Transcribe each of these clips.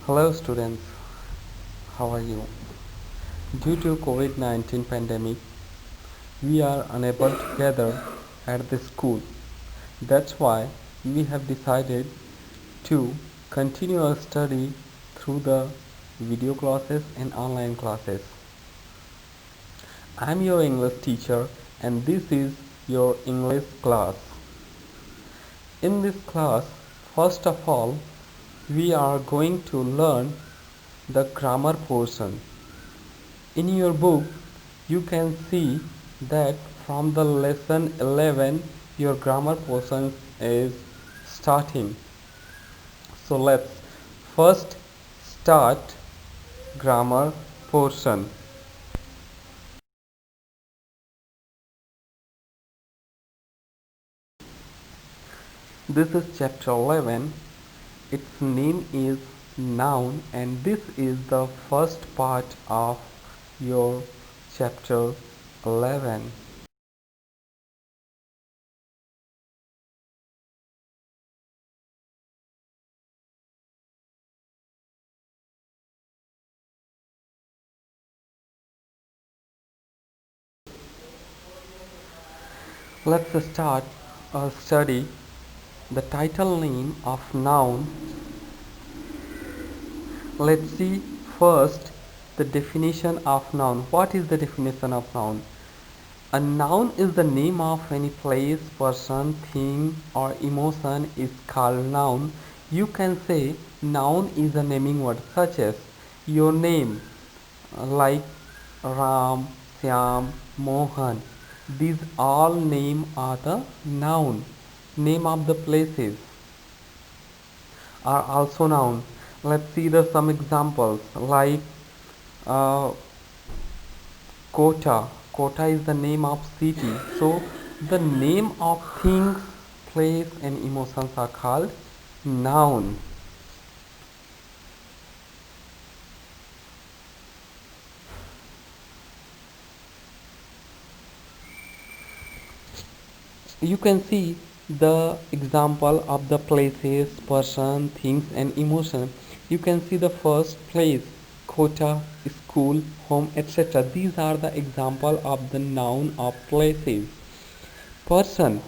Hello students, how are you? Due to COVID-19 pandemic, we are unable to gather at the school. That's why we have decided to continue our study through the video classes and online classes. I am your English teacher and this is your English class. In this class, first of all, we are going to learn the grammar portion. In your book, you can see that from the lesson 11, your grammar portion is starting. So let's first start grammar portion. This is chapter 11. Its name is noun and this is the first part of your chapter 11. Let's start our study. The title name of noun. Let's see first the definition of noun. What is the definition of noun? A noun is the name of any place, person, thing or emotion is called noun. You can say noun is a naming word such as your name, like Ram, Syam, Mohan. These all name are the noun. Name of the places are also noun. Let's see the some examples like uh, Kota. Kota is the name of city. So the name of things, place and emotions are called noun. You can see the example of the places, person, things and emotion. You can see the first place, Kota, school, home, etc. These are the example of the noun of places. Person,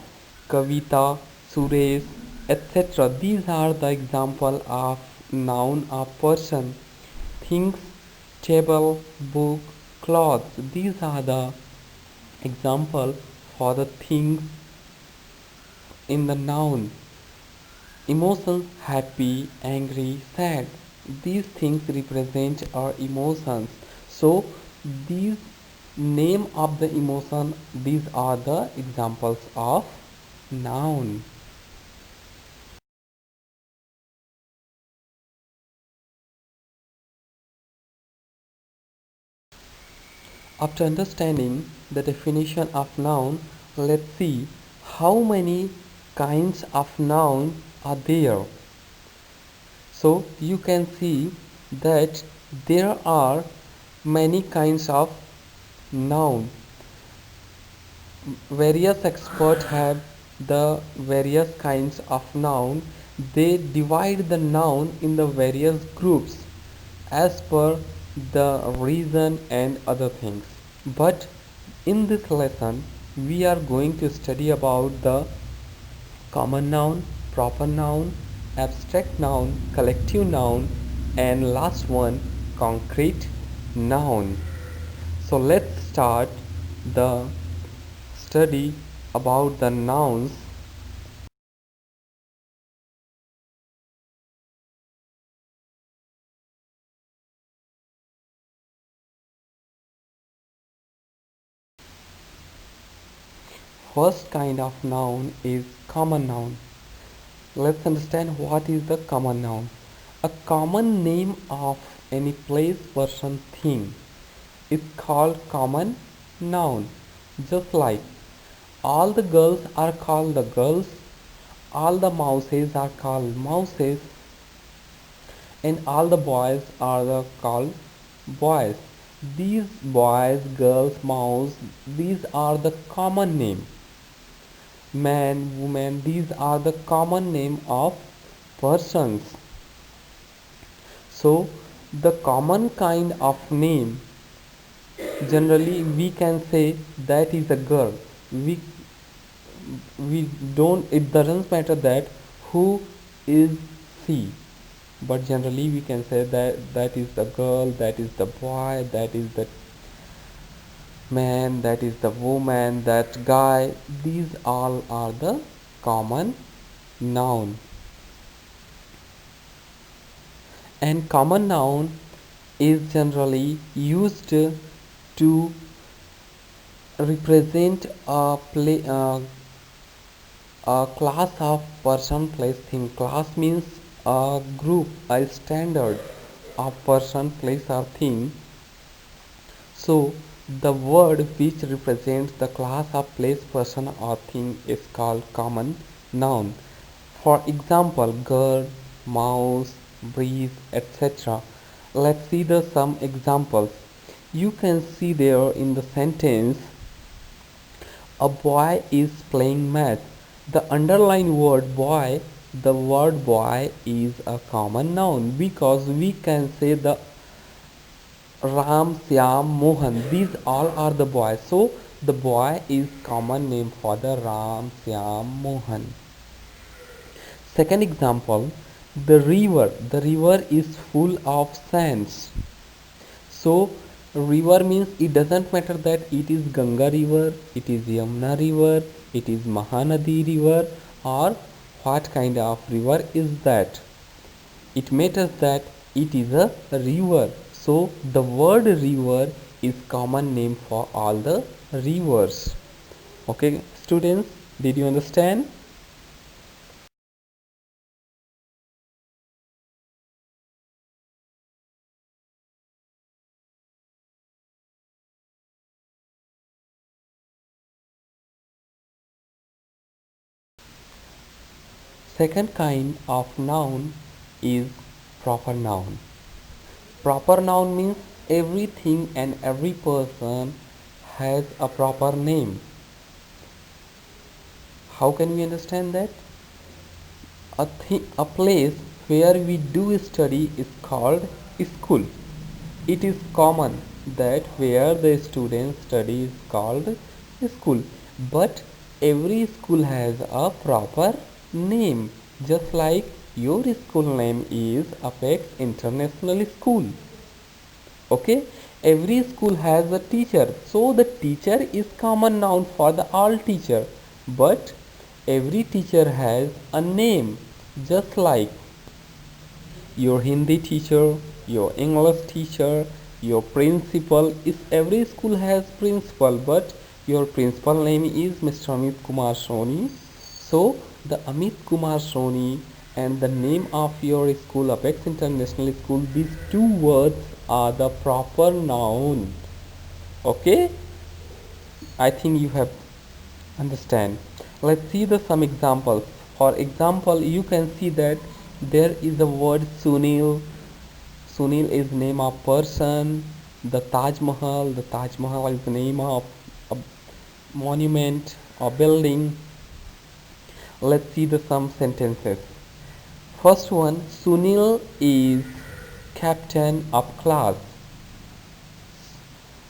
Kavita, Suresh, etc. These are the example of noun of person. Things, table, book, clothes. These are the example for the things in the noun. Emotions, happy, angry, sad. These things represent our emotions. So these name of the emotion, these are the examples of noun. After understanding the definition of noun, let's see how many kinds of noun are there. So you can see that there are many kinds of noun. Various experts have the various kinds of noun. They divide the noun in the various groups as per the reason and other things. But in this lesson, we are going to study about the common noun, proper noun, abstract noun, collective noun, and last one, concrete noun. So let's start the study about the nouns. First kind of noun is common noun. Let's understand what is the common noun. A common name of any place, person, thing is called common noun. Just like all the girls are called the girls, all the mouses are called mouses, and all the boys are called boys. These boys, girls, mouse, these are the common name. Man, woman, these are the common name of persons. So the common kind of name, generally we can say that is a girl. We we don't, it doesn't matter that who is she, but generally we can say that that is the girl, that is the boy, that is the man, that is the woman, that guy. These all are the common noun. And common noun is generally used to represent a class of person, place, thing. Class means a group, a standard of person, place, or thing. So the word which represents the class of place, person, or thing is called common noun. For example, girl, mouse, breeze, etc. Let's see the some examples. You can see there in the sentence, a boy is playing math. The underlined word boy, the word boy is a common noun because we can say the Ram, Syam, Mohan. These all are the boys. So the boy is common name for the Ram, Syam, Mohan. Second example, the river. The river is full of sands. So river means it doesn't matter that it is Ganga river, it is Yamuna river, it is Mahanadi river, or what kind of river is that. It matters that it is a river. So the word river is common name for all the rivers. Okay, students, did you understand? Second kind of noun is proper noun. Proper noun means everything and every person has a proper name. How can we understand that? A place where we do study is called school. It is common that where the students study is called school. But every school has a proper name. Just like your school name is Apex International School. Okay, every school has a teacher, so the teacher is common noun for the all teacher, but every teacher has a name, just like your Hindi teacher, your English teacher, your principal. Is every school has principal, but your principal name is Mr. Amit Kumar Soni. So the Amit Kumar Soni and the name of your school, Apex International School, these two words are the proper noun. Okay, I think you have understand. Let's see the some examples. For example, you can see that there is a word Sunil. Sunil is name of person. The Taj Mahal. The Taj Mahal is the name of a monument or building. Let's see the some sentences. First one, Sunil is captain of class.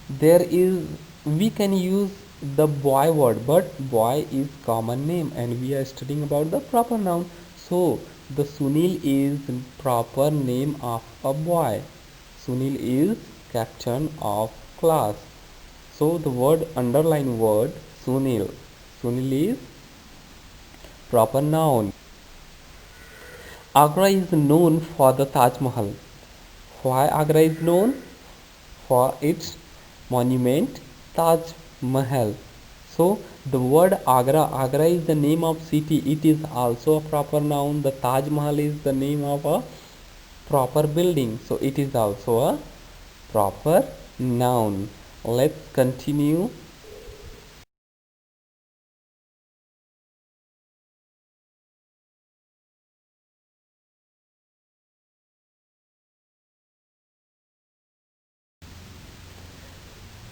There is, we can use the boy word, but boy is common name and we are studying about the proper noun. So the Sunil is proper name of a boy. Sunil is captain of class. So the word, underline word, Sunil. Sunil is proper noun. Agra is known for the Taj Mahal. Why Agra is known? For its monument Taj Mahal. So the word Agra, Agra is the name of city. It is also a proper noun. The Taj Mahal is the name of a proper building. So it is also a proper noun. Let's continue.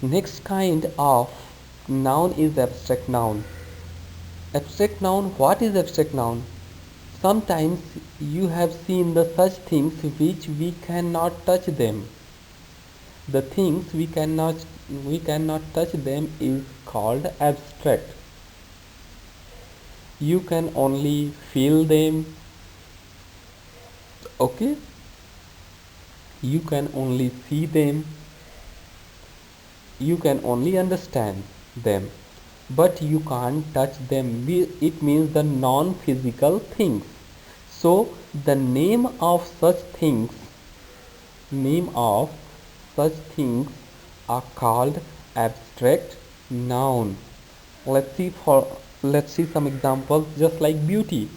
Next kind of noun is abstract noun. Abstract noun, what is abstract noun? Sometimes you have seen the such things which we cannot touch them. The things we cannot touch them is called abstract. You can only feel them, okay? You can only see them, you can only understand them, but you can't touch them. It means the non-physical things. So the name of such things are called abstract noun. Let's see some examples, just like beauty.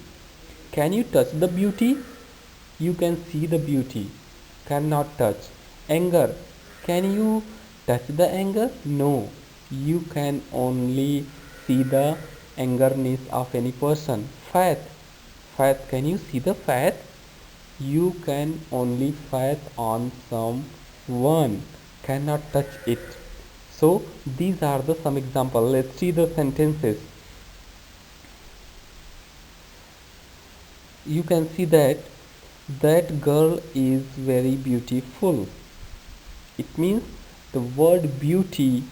Can you touch the beauty? You can see the beauty, cannot touch. Anger, can you touch the anger? No, you can only see the angerness of any person. Faith, can you see the faith? You can only faith on someone, cannot touch it. So these are the some examples. Let's see the sentences. You can see that girl is very beautiful. It means the word beauty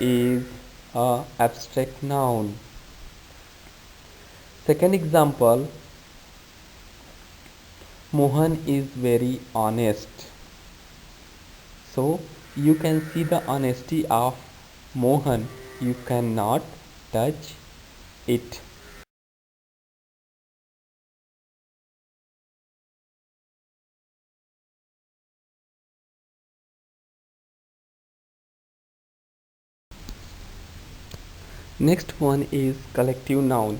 is a abstract noun. Second example, Mohan is very honest. So you can see the honesty of Mohan. You cannot touch it. Next one is collective noun.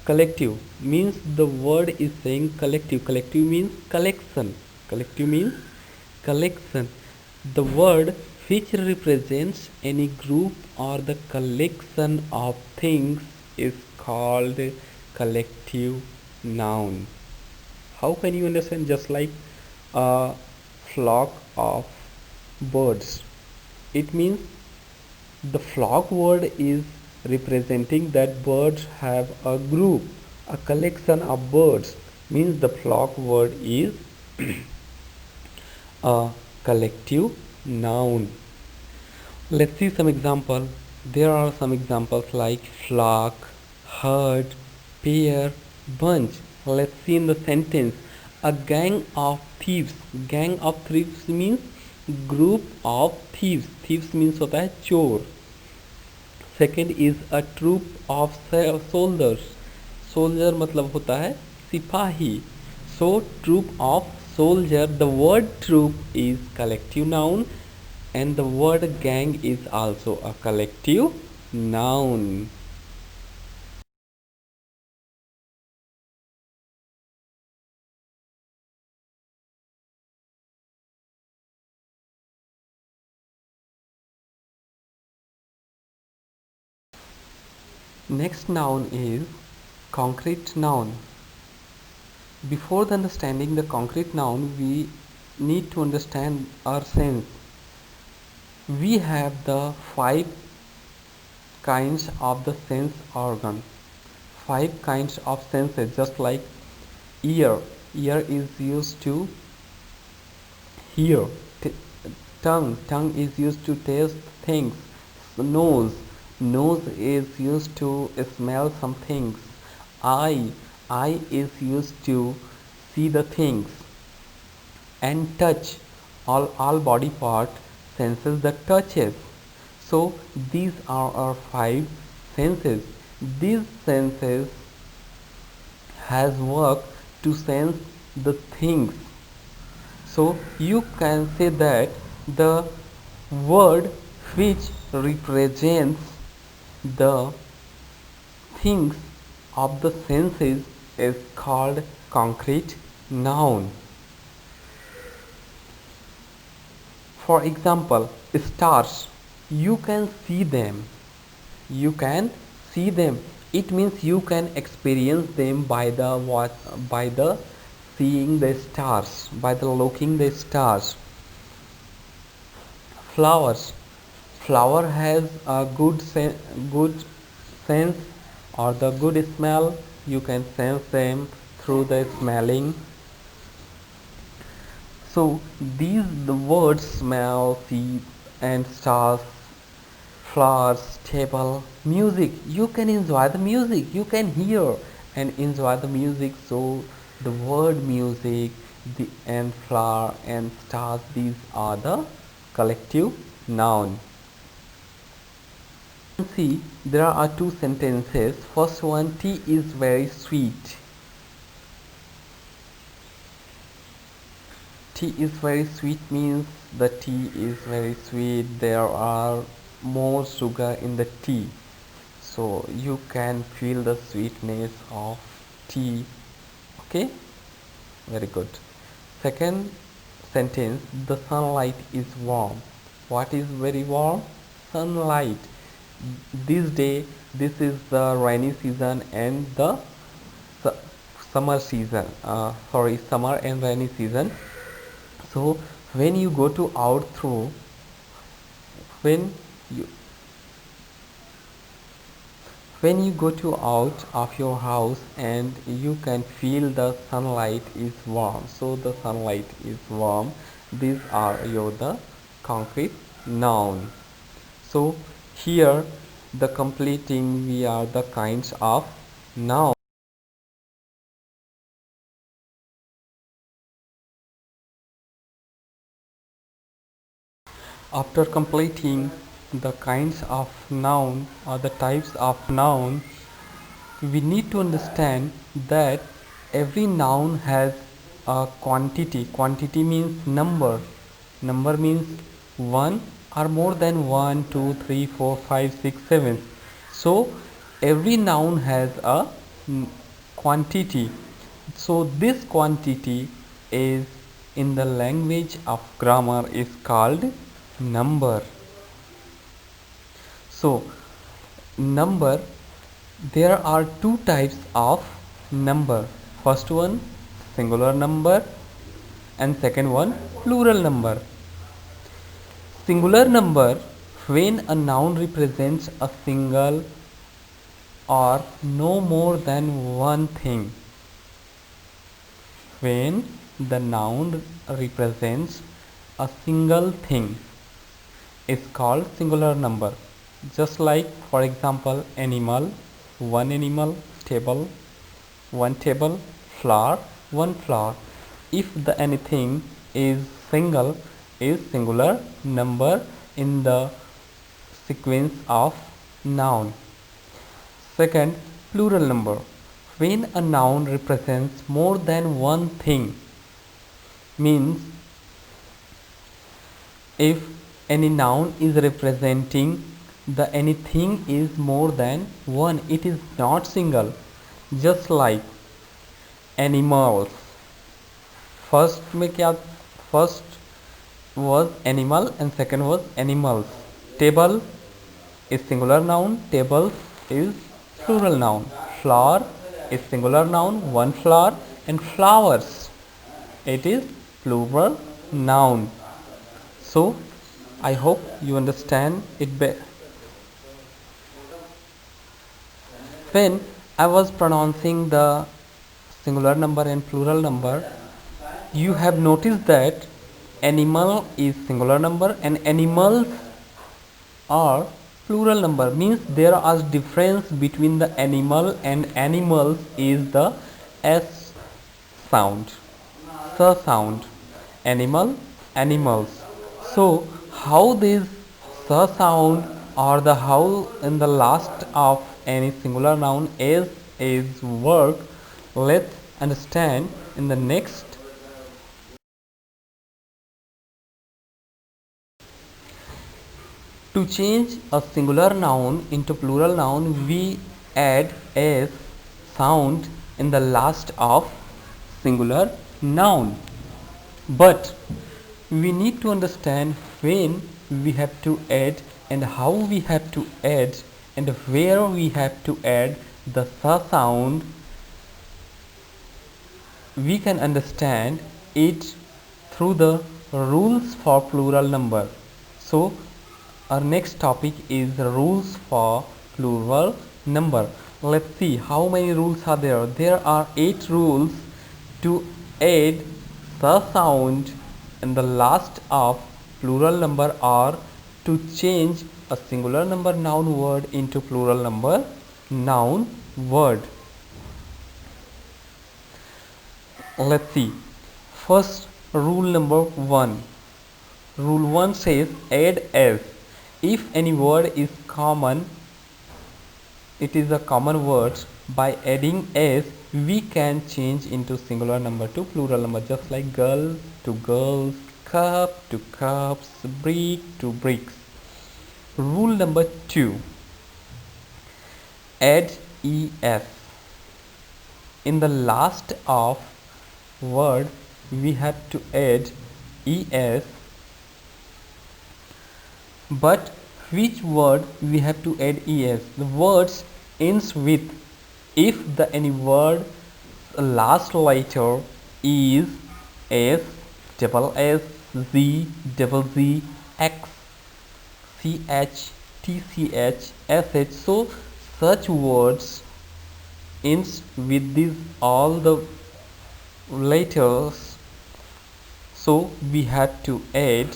Collective means the word is saying collective. Collective means collection. Collective means collection. The word which represents any group or the collection of things is called collective noun. How can you understand? Just like a flock of birds. It means the flock word is representing that birds have a group, a collection of birds. Means the flock word is a collective noun. Let's see some example. There are some examples like flock, herd, pair, bunch. Let's see in the sentence. A gang of thieves. Gang of thieves means group of thieves. Thieves means होता है चोर. Second is a troop of soldiers. Soldier मतलब होता है सिपाही. So troop of soldier. The word troop is collective noun, and the word gang is also a collective noun. Next noun is concrete noun. Before the understanding the concrete noun, we need to understand our sense. We have the 5 kinds of the sense organ. 5 kinds of senses, just like ear. Ear is used to hear. Tongue is used to taste things. Nose is used to smell some things. Eye is used to see the things. And touch, all body part senses the touches. So these are our 5 senses. These senses has work to sense the things. So you can say that the word which represents the things of the senses is called concrete noun. For example, stars. You can see them. You can see them. It means you can experience them by the seeing the stars, by the looking the stars. Flowers. Flower has a good sense or the good smell, you can sense them through the smelling. So these the words smell, see and stars, flowers, table, music. You can enjoy the music. You can hear and enjoy the music. So the word music, the and flower and stars, these are the collective noun. See, there are two sentences. First one, tea is very sweet. Tea is very sweet means the tea is very sweet. There are more sugar in the tea. So you can feel the sweetness of tea. Okay, very good. Second sentence, the sunlight is warm. What is very warm? Sunlight. This day, this is the rainy season and the summer season. Summer and rainy season. So when you go to out through, when you when you go to out of your house and you can feel the sunlight is warm, so the sunlight is warm. These are your the concrete noun. So here the completing we are the kinds of noun. After completing the kinds of noun or the types of noun, we need to understand that every noun has a quantity. Quantity means number. Number means one or more than 1, 2, 3, 4, 5, 6, 7. So every noun has a quantity. So this quantity is in the language of grammar is called number. So number, there are two types of number. First one, singular number, and second one, plural number. Singular number, when a noun represents a single or no more than one thing. When the noun represents a single thing is called singular number. Just like, for example, animal, one animal, table, one table, flower, one flower. If the anything is single, is singular number in the sequence of noun. Second, plural number. When a noun represents more than one thing, means if any noun is representing the anything is more than one, it is not single. Just like animals. First was animal and second was animals. Table is singular noun, tables is plural noun. Flower is singular noun, one flower, and flowers, it is plural noun. So I hope you understand it better. When I was pronouncing the singular number and plural number, you have noticed that animal is singular number and animals are plural number, means there is difference between the animal and animals is the s sound, the sound, animal, animals. So how this the sound or the how in the last of any singular noun is work, let's understand in the next. To change a singular noun into plural noun, we add s sound in the last of singular noun. But we need to understand when we have to add and how we have to add and where we have to add the sa sound. We can understand it through the rules for plural number. So our next topic is the rules for plural number. Let's see how many rules are there. There are 8 rules to add the sound in the last of plural number or to change a singular number noun word into plural number noun word. Let's see. First, rule number 1. Rule 1 says add as. If any word is common, it is a common word, by adding as we can change into singular number to plural number, just like girl to girls, cup to cups, brick to bricks. Rule number 2, add es. In the last of word we have to add es, but which word we have to add es? The words ends with, if the any word last letter is s, double s, z, double z, x, ch, tch, sh, so such words ends with these all the letters, so we have to add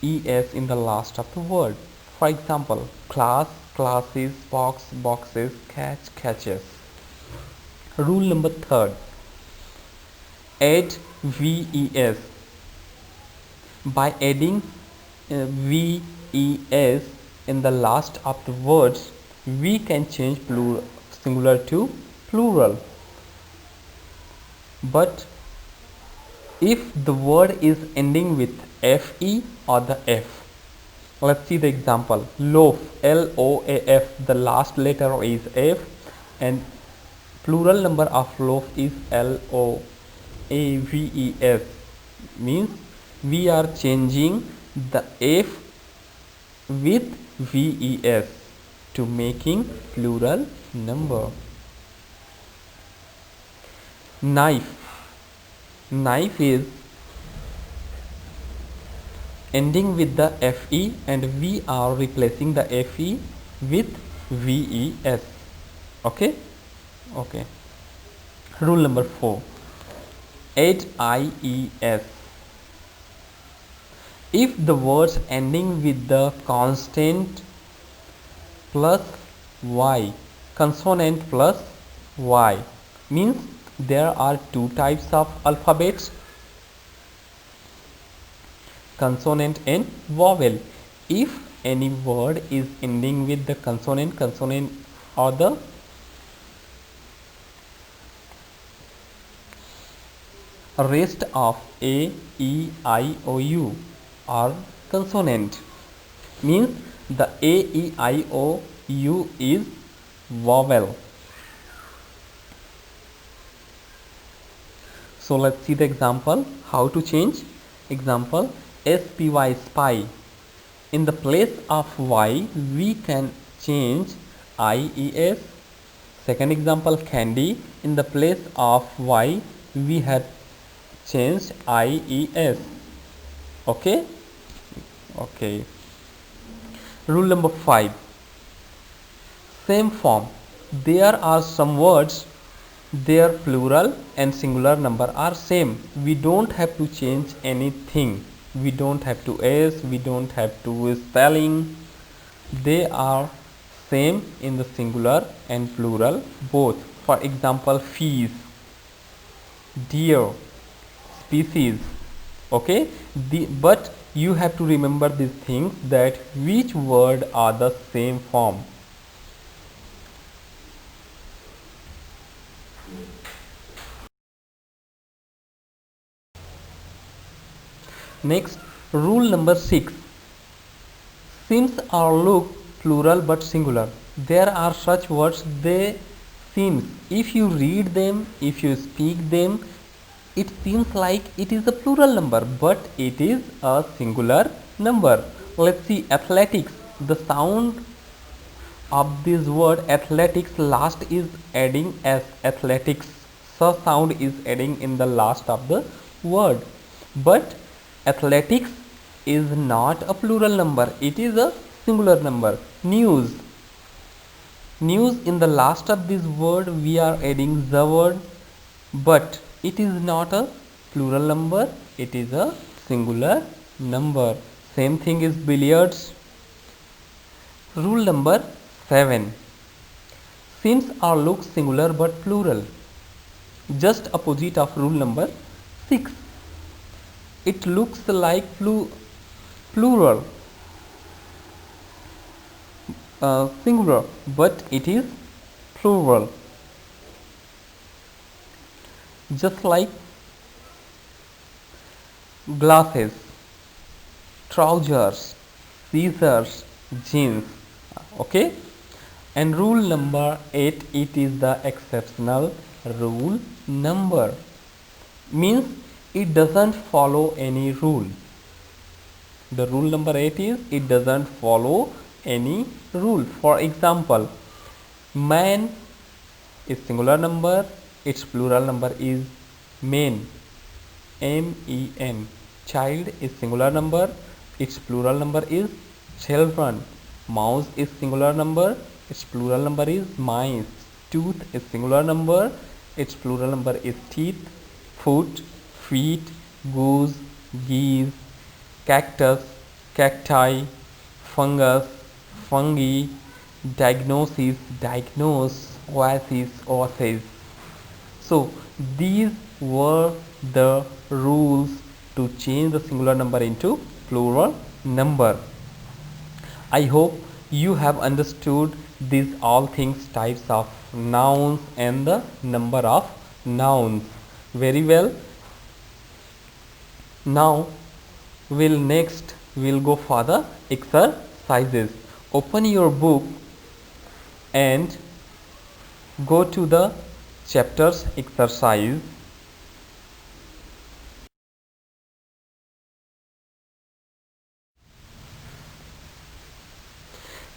es in the last of the word. For example, class, classes, box, boxes, catch, catches. Rule number 3, add ves. By adding ves in the last of the words, we can change singular to plural. But if the word is ending with fe or the f, let's see the example. Loaf, loaf, the last letter is f and plural number of loaf is loaves, means we are changing the f with ves to making plural number. Knife, knife is ending with the fe and we are replacing the fe with ves. Okay. Rule number 4, add ies. If the words ending with the consonant plus y, consonant plus y, means there are two types of alphabets, consonant and vowel. If any word is ending with the consonant or the rest of a, e, I, o, u are consonant, means the a, e, I, o, u is vowel. So let's see the example how to change. Example, spy, spy. In the place of y we can change ies. Second example, candy. In the place of y we have changed ies. Okay. Rule number 5, same form. There are some words, their plural and singular number are same. We don't have to change anything. We don't have to s, we don't have to spelling. They are same in the singular and plural both. For example, fees, deer, species. Okay, but you have to remember these things, that which word are the same form. Next, rule number 6, seems or look plural but singular. There are such words, they seems, if you read them, if you speak them, it seems like it is a plural number, but it is a singular number. Let's see, athletics. The sound of this word athletics last is adding as athletics. So sound is adding in the last of the word. But athletics is not a plural number. It is a singular number. News. News, in the last of this word we are adding the word, but it is not a plural number, it is a singular number. Same thing is billiards. Rule number 7. Since are looks singular but plural, just opposite of rule number 6. It looks like plural, singular, but it is plural. Just like glasses, trousers, scissors, jeans. Okay. And rule number 8, it is the exceptional rule number. Means it doesn't follow any rule. The rule number 8 is it doesn't follow any rule. For example, man is singular number, its plural number is men, men. Child is singular number, its plural number is children. Mouse is singular number, its plural number is mice. Tooth is singular number, its plural number is teeth. Foot, feet, goose, geese. Cactus, cacti. Fungus, fungi. Diagnosis, diagnose. Oasis, oasis. So these were the rules to change the singular number into plural number. I hope you have understood these all things, types of nouns and the number of nouns very well. Now we'll go for the exercises. Open your book and go to the chapters exercise.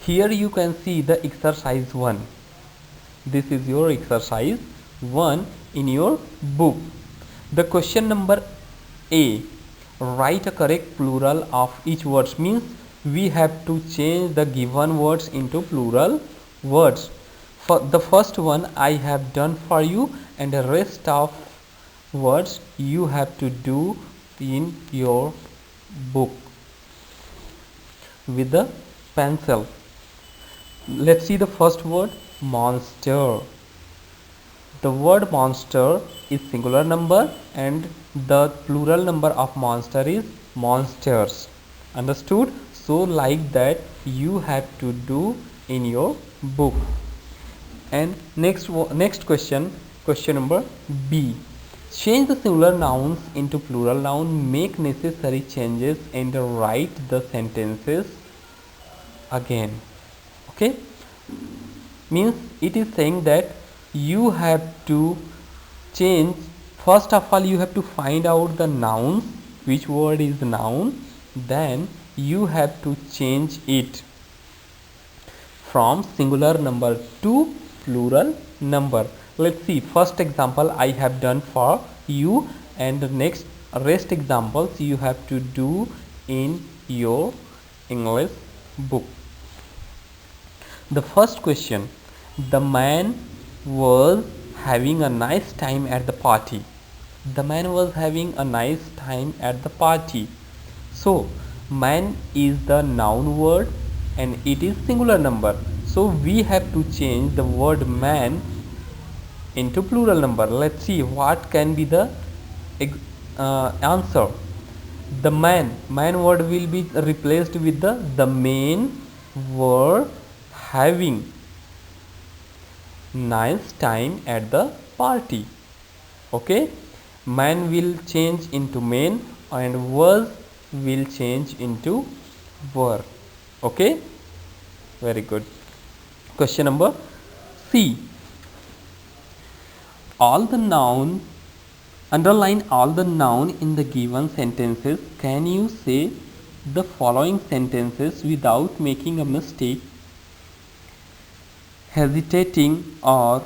Here you can see the exercise 1. This is your exercise 1 in your book. The question number A. Write a correct plural of each word. Means we have to change the given words into plural words. For the first one I have done for you, and the rest of words you have to do in your book with the pencil. Let's see the first word, monster. The word monster is singular number and the plural number of monster is monsters. Understood? So like that you have to do in your book. And next question number B. Change the singular nouns into plural noun, make necessary changes and write the sentences again. Okay, means it is saying that you have to change. First of all you have to find out the nouns, which word is noun, then you have to change it from singular number to plural number. Let's see, first example I have done for you, and the next rest examples you have to do in your English book. The first question, the man was having a nice time at the party. The man was having a nice time at the party. So man is the noun word and it is singular number. So we have to change the word man into plural number. Let's see what can be the answer. The man word will be replaced with the main word having nice time at the party. Okay, man will change into main and was will change into were. Okay, very good. Question number C. All the noun, underline all the noun in the given sentences. Can you say the following sentences without making a mistake, hesitating or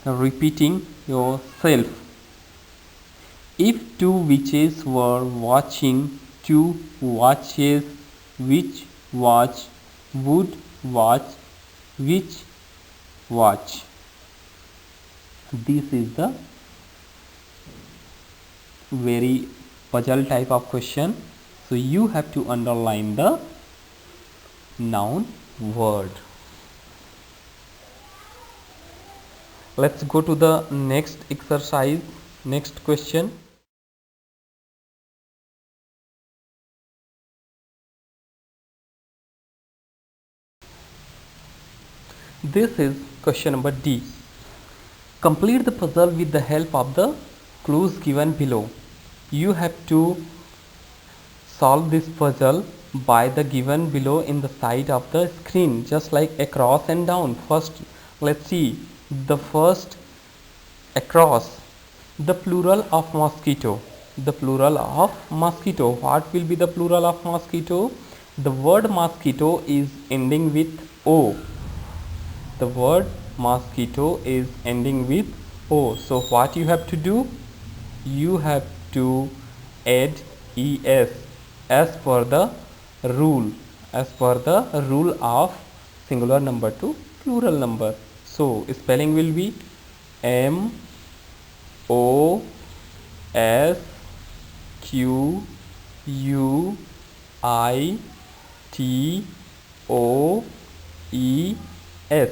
repeating yourself? If two witches were watching two watches, which watch would watch which watch. This is the very puzzle type of question, so you have to underline the noun word. Let's go to the next exercise, next question. This is question number D. Complete the puzzle with the help of the clues given below. You have to solve this puzzle by the given below in the side of the screen, just like across and down. First, let's see the first across. The plural of mosquito. The plural of mosquito. What will be the plural of mosquito? The word mosquito is ending with O. The word mosquito is ending with O. So what you have to do? You have to add es as per the rule, of singular number to plural number. So spelling will be M O S Q U I T O E S,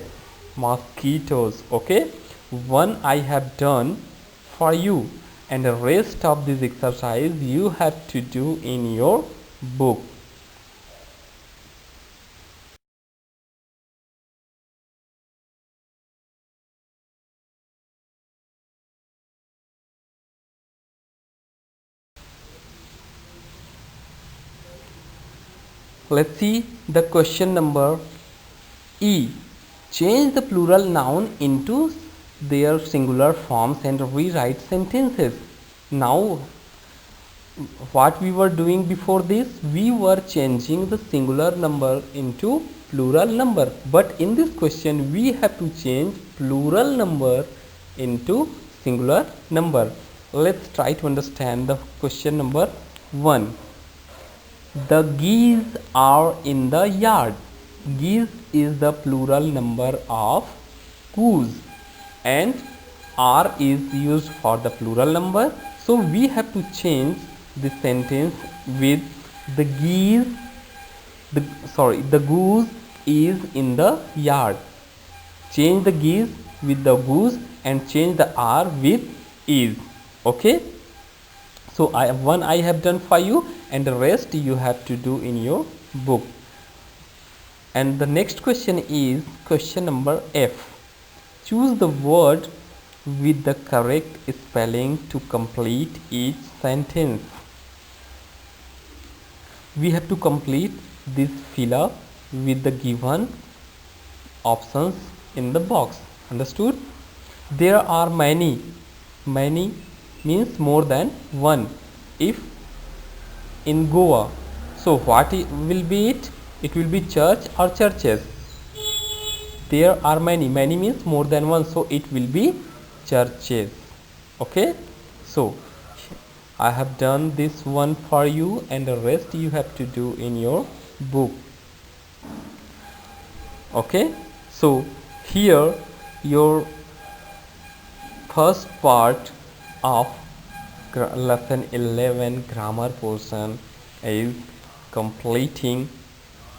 mosquitoes. Okay, one I have done for you, and the rest of this exercise you have to do in your book. Let's see the question number E. Change the plural noun into their singular forms and rewrite sentences. Now, what we were doing before this, we were changing the singular number into plural number, but in this question we have to change plural number into singular number. Let's try to understand the question number 1. The geese are in the yard. Geese is the plural number of goose, and are is used for the plural number. So we have to change the sentence with the geese. The goose is in the yard. Change the geese with the goose and change the are with is. Okay. So one I have done for you, and the rest you have to do in your book. And the next question is question number F. Choose the word with the correct spelling to complete each sentence. We have to complete this filler with the given options in the box. Understood? There are many. Many means more than one. If in Goa, so what will be it? It will be church or churches. There are many. Many means more than one, so it will be churches. Okay, so I have done this one for you, and the rest you have to do in your book. Okay, so here your first part of lesson 11 grammar portion is completing,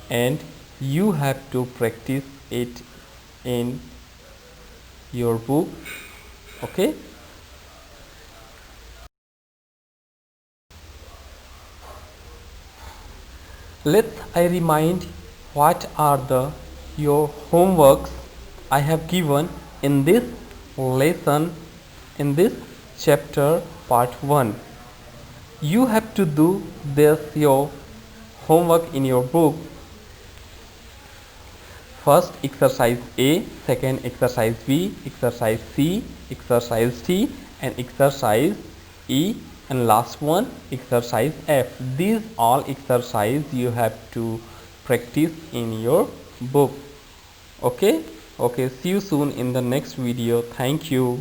and you have to practice it in your book. Okay, I remind what are the your homeworks I have given in this lesson, in this chapter part 1. You have to do this your homework in your book. First exercise A, second exercise B, exercise C, exercise D, and exercise E, and last one exercise F. These all exercise you have to practice in your book. Okay, see you soon in the next video. Thank you.